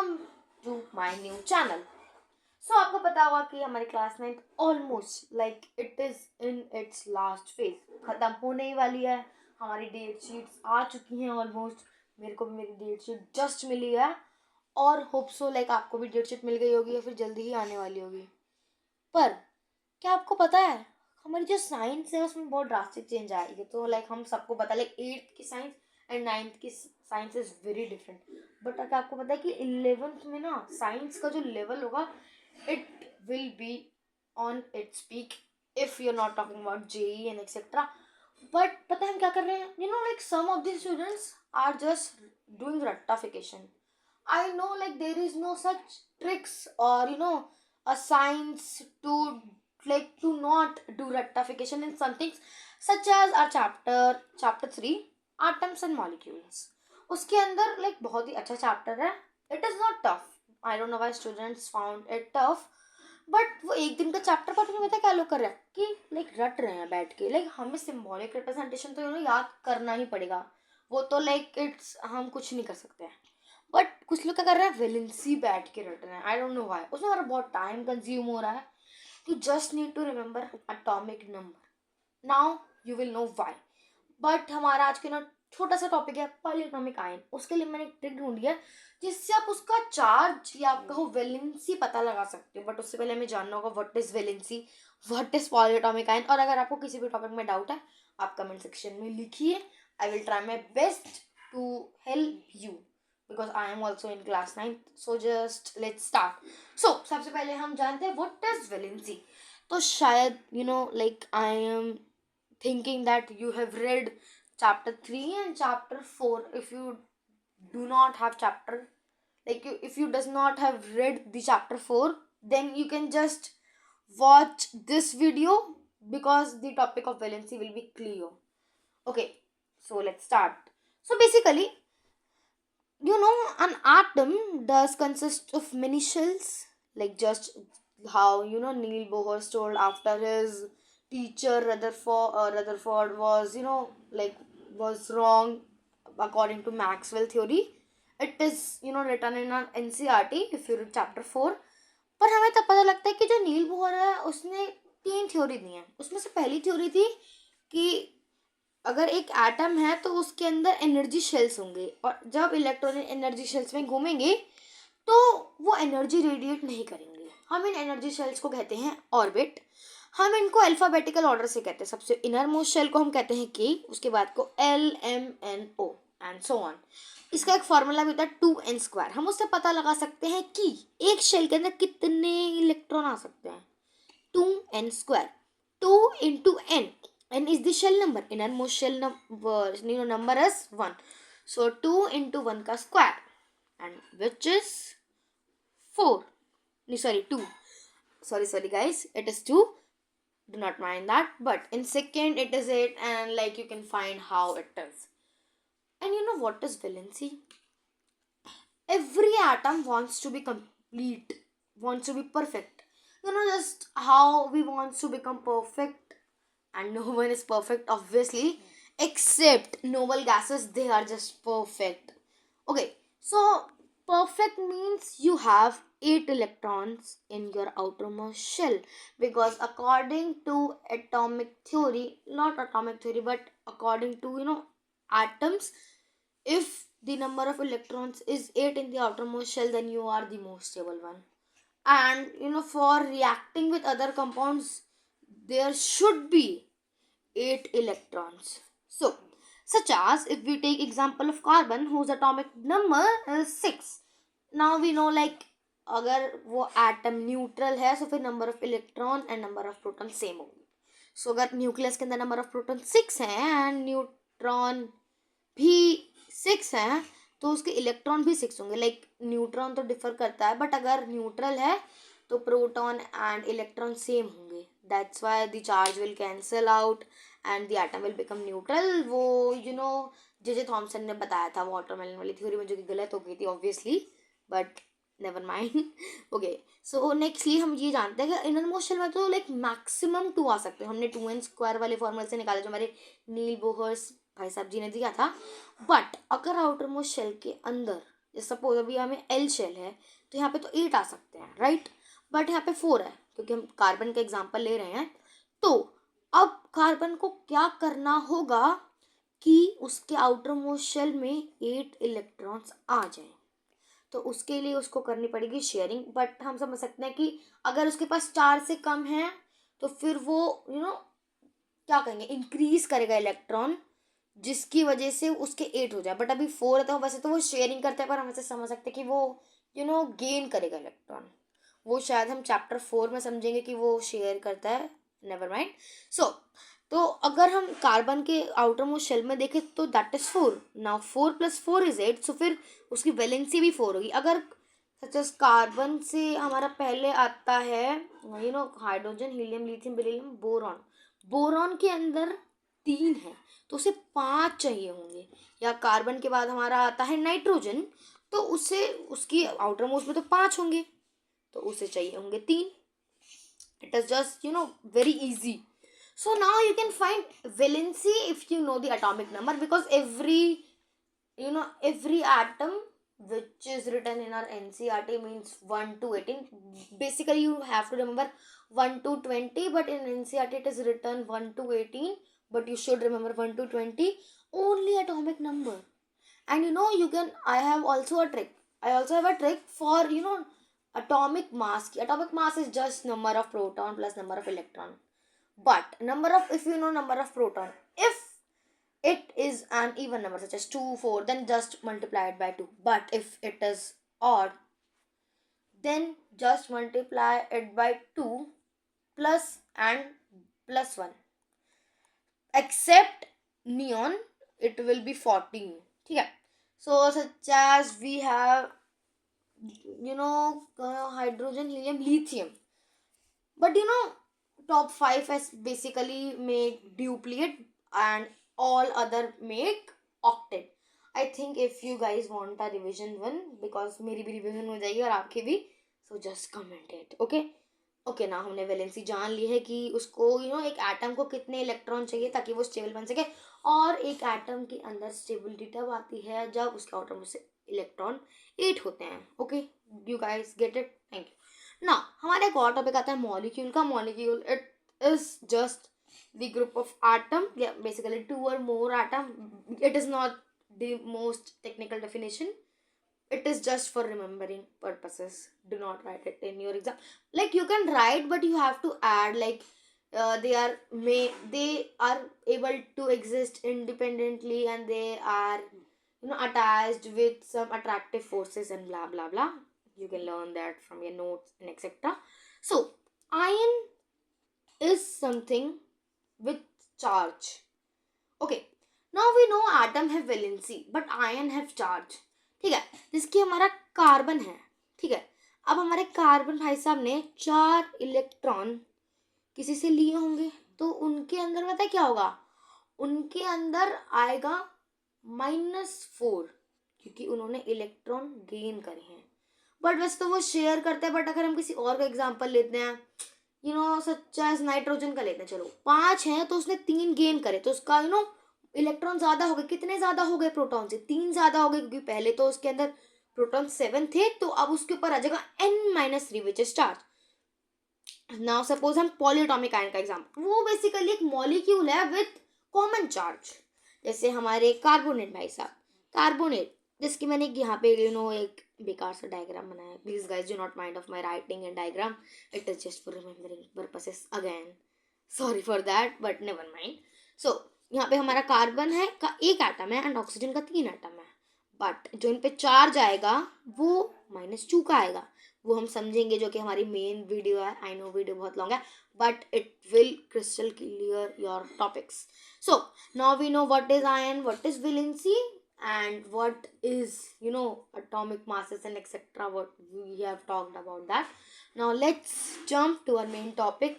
Welcome to my new channel. So आपको पता होगा कि हमारी class 9 almost like it is in its last phase, ख़त्म होने ही वाली है। हमारी डेट शीट्स आ चुकी हैं ऑलमोस्ट। मेरे को भी मेरी डेट शीट जस्ट मिली है और होप सो लाइक आपको भी डेट शीट मिल गई होगी या फिर जल्दी ही आने वाली होगी। पर क्या आपको पता है हमारी जो साइंस है उसमें बहुत ड्रास्टिक चेंज आएगी। तो लाइक हम सबको पता है लाइक 8th की साइंस एंड 9th की science is very different. But अगर आपको पता है कि 11th में ना साइंस का जो लेवल होगा it will be on its peak if you are not talking about JEE and etcetera. But पता है हम क्या कर रहे हैं, you know like some of the students are just doing रट्टाफिकेशन। I know like there is no such tricks or a science to not do rectification in some things such as our chapter 3 atoms and molecules। उसके अंदर like बहुत ही अच्छा chapter है। It is not tough। I don't know why students found it tough। But वो एक दिन का chapter पढ़ के पता क्या लोग कर रहे हैं कि लाइक रट रहे हैं बैठ के। लाइक हमें सिम्बॉलिक रिप्रेजेंटेशन तो याद करना ही पड़ेगा। वो तो लाइक इट्स हम कुछ नहीं कर सकते हैं। बट कुछ लोग क्या कर रहे हैं वैलेंसी बैठ के रट रहे हैं। I don't know why. उसमें हमारा बहुत टाइम कंज्यूम हो रहा है। You just need to remember atomic number. Now you will know why. But हमारा आज के ना छोटा सा टॉपिक है पॉलीएटॉमिक आयन। उसके लिए मैंने एक ट्रिक ढूंढी है जिससे आप उसका चार्ज या आपका वो वैलेंसी पता लगा सकते हो। बट उससे पहले हमें जानना होगा what is valency, what is polyatomic ion. और अगर आपको किसी भी टॉपिक में डाउट है आप कमेंट सेक्शन में लिखिए। I will try my best to help you because I am also in class 9। so just let's start। so सबसे पहले हम जानते हैं what is valency। तो शायद like I am thinking that you have read chapter 3 and chapter 4। if you do not have chapter if you does not have read the chapter 4 then you can just watch this video because the topic of valency will be clear। okay, so let's start। so basically an atom does consist of many shells, like just how Neil Bohr told after his teacher Rutherford was was wrong according to Maxwell theory। It is written in an NCERT if you read chapter 4। पर हमें तब पता लगता है कि जो नील Bohr है उसने 3 थ्योरी दी हैं। उसमें से पहली थ्योरी थी कि अगर एक एटम है तो उसके अंदर एनर्जी शेल्स होंगे और जब इलेक्ट्रॉन एनर्जी शेल्स में घूमेंगे तो वो एनर्जी रेडिएट नहीं करेंगे। हम इन एनर्जी शेल्स को कहते हैं ऑर्बिट। हम इनको अल्फाबेटिकल ऑर्डर से कहते हैं। सबसे इनर मोस्ट शेल को हम कहते हैं के, उसके बाद को LMNO एंड सो ऑन। इसका एक फॉर्मूला भी होता है 2n²। हम उससे पता लगा सकते हैं कि एक शेल के अंदर कितने इलेक्ट्रॉन आ सकते हैं। 2n², 2 into n is the shell number। innermost shell number is 1। so 2 into 1 का square and which is 4। sorry 2। sorry guys, it is 2। do not mind that। but in second it is 8 and like you can find how it is। and you know what is valency? every atom wants to be complete, wants to be perfect। just how we want to become perfect। and no one is perfect obviously except noble gases, they are just perfect। okay, so perfect means you have 8 electrons in your outermost shell because according to atomic theory, not atomic theory but according to atoms, if the number of electrons is 8 in the outermost shell then you are the most stable one। and for reacting with other compounds there should be 8 electrons। so such as if we take example of carbon whose atomic number is 6। now we know like अगर वो atom neutral है तो फिर number of electron and number of proton same होगी। सो अगर nucleus के अंदर number of proton 6 है एंड न्यूट्रॉन भी 6 है तो उसके इलेक्ट्रॉन भी 6 होंगे। लाइक न्यूट्रॉन तो डिफर करता है बट अगर न्यूट्रल है तो प्रोटॉन एंड इलेक्ट्रॉन सेम होंगे। That's why the charge will cancel out and the atom will become neutral. वो जे थॉमसन ने बताया था वाटरमेलन वाली थ्योरी में, जो कि गलत हो गई थी obviously, but never mind. Okay, so nextly हम ये जानते हैं कि इनर मोस्ट शेल में तो लाइक मैक्सिमम 2 आ सकते हैं। हमने 2n² वाले फॉर्मूले से निकाला जो हमारे नील बोहर भाई साहब जी ने दिया था। बट अगर आउटर मोस्ट शेल के अंदर सपोज अभी हमें एल शेल है तो यहाँ पे तो 8 आ सकते हैं, राइट, बट यहाँ पे 4 है क्योंकि हम कार्बन का एग्जाम्पल ले रहे हैं। तो अब कार्बन को क्या करना होगा कि उसके आउटर मोस्ट शेल में 8 इलेक्ट्रॉन्स आ जाएं। तो उसके लिए उसको करनी पड़ेगी शेयरिंग, बट हम समझ सकते हैं कि अगर उसके पास 4 से कम है तो फिर वो क्या कहेंगे, इंक्रीज करेगा इलेक्ट्रॉन, जिसकी वजह से उसके 8 हो जाए। बट अभी 4 है तो वैसे तो वो शेयरिंग करता है, पर हम ऐसे समझ सकते हैं कि वो गेन करेगा इलेक्ट्रॉन। वो शायद हम चैप्टर 4 में समझेंगे कि वो शेयर करता है, नेवर माइंड। सो तो अगर हम कार्बन के आउटर मोस्ट शेल में देखें तो दैट इज 4। नाउ 4 + 4 = 8, सो फिर उसकी वैलेंसी भी 4 होगी। अगर सच कार्बन से हमारा पहले आता है hydrogen, helium, lithium, beryllium, boron. Boron के अंदर 3 है तो उसे 5 चाहिए होंगे। या कार्बन के बाद हमारा आता है नाइट्रोजन, तो उससे उसकी आउटर मोस्ट में तो 5 होंगे, तो उसे चाहिए होंगे 3। It is just very easy. So now you can find valency if you know the atomic number, because every atom which is written in our NCERT means 1 to 18. Basically you have to remember 1 to 20, but in NCERT it is written 1 to 18, but you should remember 1 to 20 only atomic number. And I have also a trick. I also have a trick for atomic mass. Atomic mass is just number of proton plus number of electron. But if you know number of proton, if it is an even number such as 2, 4, then just multiply it by 2. But if it is odd, then just multiply it by 2 plus and plus 1. Except neon, it will be 14. Okay. So such as we have hydrogen, helium, lithium. But top 5 has basically make duplicate and all other make octet. I think if you guys want a revision one, because मेरी भी revision हो जाएगी और आपकी भी, so just comment it. Okay ना, हमने valency जान ली है कि उसको एक एटम को कितने इलेक्ट्रॉन चाहिए ताकि वो स्टेबल बन सके, और एक एटम के अंदर स्टेबिलिटी तब आती है जब उसके आउटर मोस्ट से इलेक्ट्रॉन 8 होते हैं। Okay, you guys get it? Thank you. ना हमारा एक और टॉपिक आता है मॉलिक्यूल का। Molecule it is just the group of atom, basically 2 or more atom. It is not the most technical definition. It is just for remembering purposes. Do not write it in your exam. Like you can write, but you have to add like they are able to exist independently, and they are attached with some attractive forces and blah blah blah. You can learn that from your notes and etc. So iron is something with charge. Okay, now we know atom have valency but ion have charge. ठीक है, जिसकी हमारा carbon है। ठीक है, अब हमारे carbon भाई साहब ने 4 इलेक्ट्रॉन किसी से लिए होंगे, तो उनके अंदर पता है क्या होगा, उनके अंदर आएगा -4, क्योंकि उन्होंने इलेक्ट्रॉन गेन करे हैं। बट वैसे तो वो शेयर करते हैं, बट अगर हम किसी और का एग्जांपल लेते हैं सच एज नाइट्रोजन का लेते हैं, चलो 5 हैं तो उसने 3 गेन करे, तो उसका इलेक्ट्रॉन ज्यादा हो गए। कितने ज्यादा हो गए? प्रोटॉन से 3 ज्यादा हो गए, क्योंकि पहले तो उसके अंदर प्रोटॉन 7 थे, तो अब उसके ऊपर आ जाएगा n-3 which is charge. Now suppose हम पॉलीएटॉमिक आयन का एग्जांपल, वो बेसिकली एक मॉलिक्यूल है विथ कॉमन चार्ज। जैसे हमारे कार्बोनेट भाई साहब, कार्बोनेट, जिसकी मैंने यहाँ पे एक बेकार सा डायग्राम बनाया है। Please guys do not mind of my writing and diagram, it is just for remembering purposes again, sorry for that, but never mind. So यहाँ पे हमारा कार्बन है का 1 एटम है एंड ऑक्सीजन का 3 एटम है, बट जो इन पे चार्ज आएगा वो -2 का आएगा। वो हम समझेंगे, जो कि हमारी मेन वीडियो है। आई नो वीडियो बहुत लॉन्ग है, but it will crystal clear your topics. So now we know what is ion, what is valency, and what is atomic masses and etc. what we have talked about that. Now let's jump to our main topic,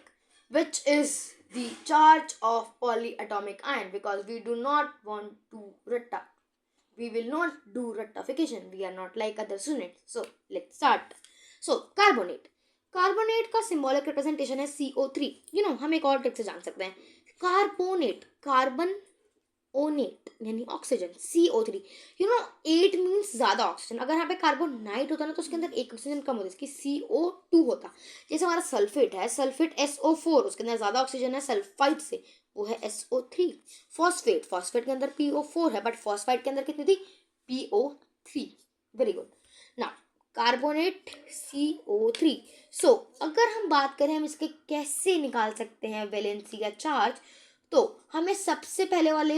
which is the charge of polyatomic ion, because we do not want to we will not do rectification. We are not like other students. So let's start. So carbonate का symbolic representation है CO3. हम एक और trick से जान सकते हैं। Carbonate, carbon ओनेट यानी oxygen CO3। You know 8 means ज़्यादा ऑक्सीजन। अगर यहाँ पे कार्बोनाइट होता ना तो उसके अंदर एक ऑक्सीजन कम होता, इसकी CO2 होता। जैसे हमारा सल्फेट है, सल्फेट SO4, उसके अंदर ज़्यादा ऑक्सीजन है सल्फाइड से, वो है SO3। फॉस्फेट, फॉस्फेट के अंदर PO4 है, बट फॉस्फाइड के अंदर कितनी थी? PO3। Very good. ना कार्बोनेट CO3। सो अगर हम बात करें हम इसके कैसे निकाल सकते हैं वैलेंसी या चार्ज, तो हमें सबसे पहले वाले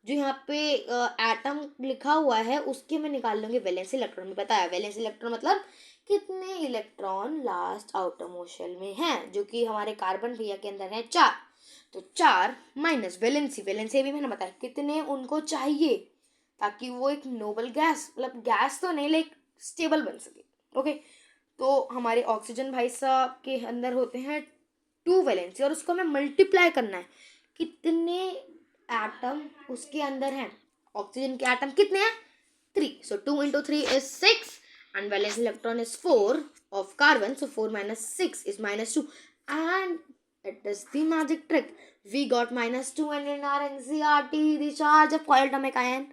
जो यहाँ पे एटम लिखा हुआ है उसके मैं निकाल लूंगी वैलेंस इलेक्ट्रॉन। में बताया वैलेंस इलेक्ट्रॉन मतलब कितने electron last outermost shell में हैं, जो कि हमारे कार्बन भैया के अंदर है 4। तो 4 माइनस वैलेंसी, वैलेंसी भी मैंने बताया कितने उनको चाहिए ताकि वो एक नोबल गैस, मतलब गैस तो नहीं, लाइक स्टेबल बन सके। ओके, तो हमारे ऑक्सीजन भाई साहब के अंदर होते हैं 2 वैलेंसी, और उसको हमें मल्टीप्लाई करना है कितने एटम उसके अंदर हैं। ऑक्सीजन के एटम कितने हैं? 3। सो 2 into 3 is 6 and valence electron is 4 of carbon, so 4 minus 6 is -2, and it is the magic trick. We got -2, and in our NCERT the charge of polyatomic ion,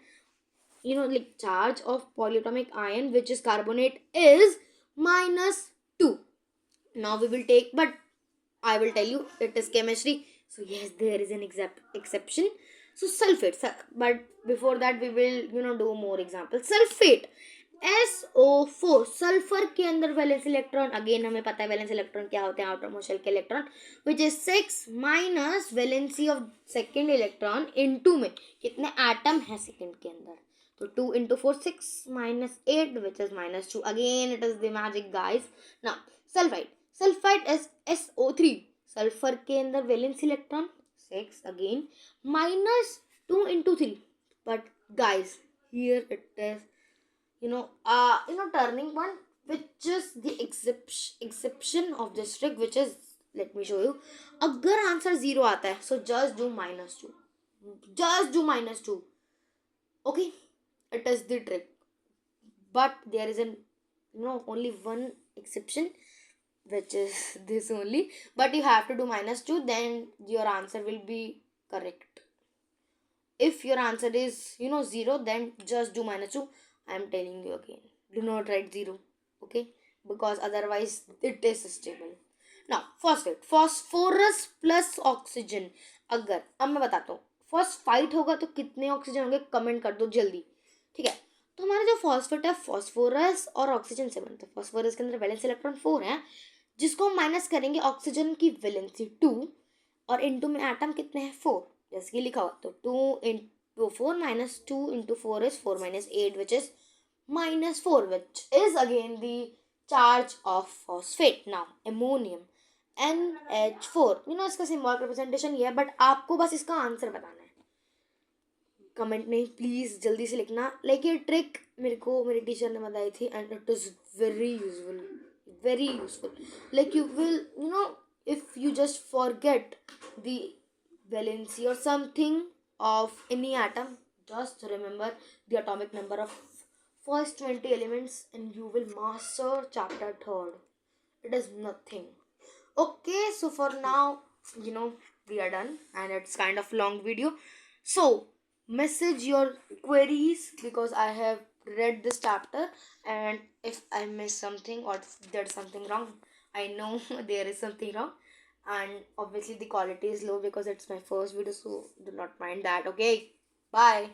like charge of polyatomic ion which is carbonate is -2. Now we will take, but I will tell you it is chemistry, so yes there is an exception. So sulfate, but before that we will do more examples. Sulfate SO4, sulphur के अंदर valence electron, again हमें पता है valence electron क्या होते हैं, outer most shell के electron, which is 6 minus valency of second electron into में कितने एटम है सेकेंड के अंदर, तो 2 into 4 6 minus 8 which is -2, again it is the magic guys. Now sulfide, sulfide is SO3, sulphur के अंदर valence electron 6 again -2 into 3, but guys here it is turning point, which is the exception of this trick, which is, let me show you. अगर answer 0 आता है so just do -2, just do -2, okay, it is the trick. But there is an only one exception, which is this only, but you have to do -2, then your answer will be correct. If your answer is 0, then just do -2. I am telling you again, do not write 0, okay, because otherwise it is stable. Now phosphate, phosphorus plus oxygen, अगर अब मैं बताता हूँ phosphite होगा तो कितने oxygen होंगे, comment कर दो जल्दी, ठीक है। तो हमारा जो फॉस्फेट है फॉस्फोरस और ऑक्सीजन से बनता है। फॉस्फोरस के अंदर वैलेंस इलेक्ट्रॉन 4 है, जिसको हम माइनस करेंगे ऑक्सीजन की वैलेंसी 2, और इनटू में एटम कितने हैं 4, जैसे कि लिखा हुआ, तो 2 into 4 minus 2 into 4 is 4 minus 8, which is -4, which is again the charge of phosphate. Now ammonium NH4, इसका सिंबॉलिक रिप्रेजेंटेशन ये है, बट आपको बस इसका आंसर बताना है, कमेंट नहीं प्लीज जल्दी से लिखना। लाइक ये ट्रिक मेरे को मेरी टीचर ने बताई थी, and it is very useful, very useful. Like you will if you just forget the valency or something of any atom, just remember the atomic number of first 20 elements and you will master chapter 3rd. It is nothing. Okay, so for now we are done, and it's kind of long video, so message your queries because I have read this chapter, and if I miss something or if there's something wrong, I know there is something wrong, and obviously the quality is low because it's my first video, so do not mind that. Okay, bye.